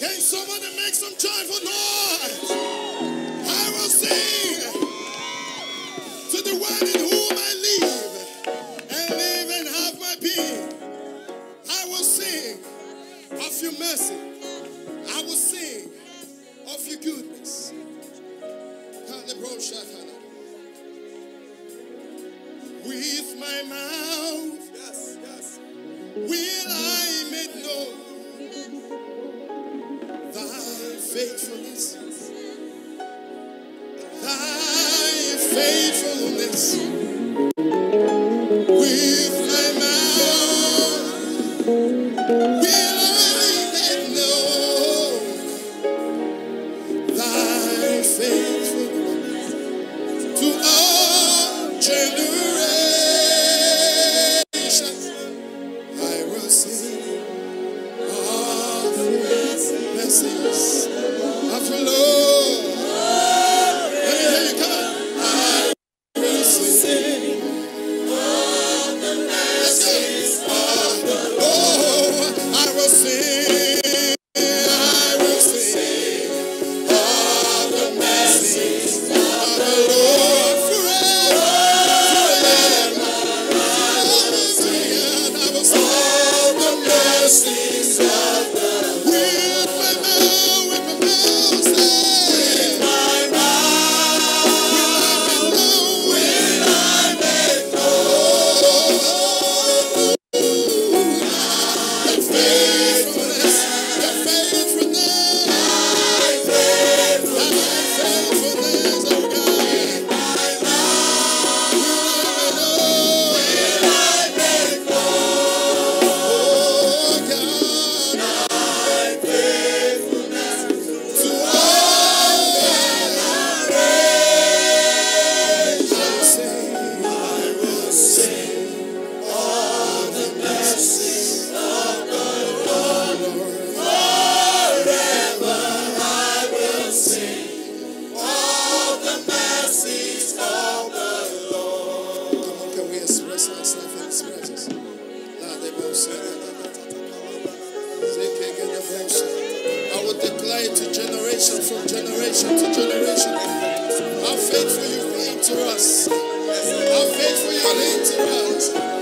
Can somebody make some joyful noise? I will sing to the one in whom I live and have my being. I will sing of your mercy. I will sing of your goodness. With my mouth, will I make known thy faithfulness, thy faithfulness. With my mouth, will I make known thy faithfulness to all generations. I will sing of the blessings of the Lord. Let me hear you come on. I will sing of the blessings of the Lord. I will sing. I will sing of the blessings of the Lord forever. I will sing. I will sing of the blessings of the Lord. With my mouth, say, with my mouth, will I make known your faithfulness, thy faithfulness, oh God. My mouth will I make known, oh God, thy faithfulness to all generations. I will sing all the blessings of the Lord forever. I will sing all the mercies of the Lord. Come on, can we express ourselves in His presence? I will declare it to generation from generation to generation. How faithful you've been to us. How faithful you've been to us.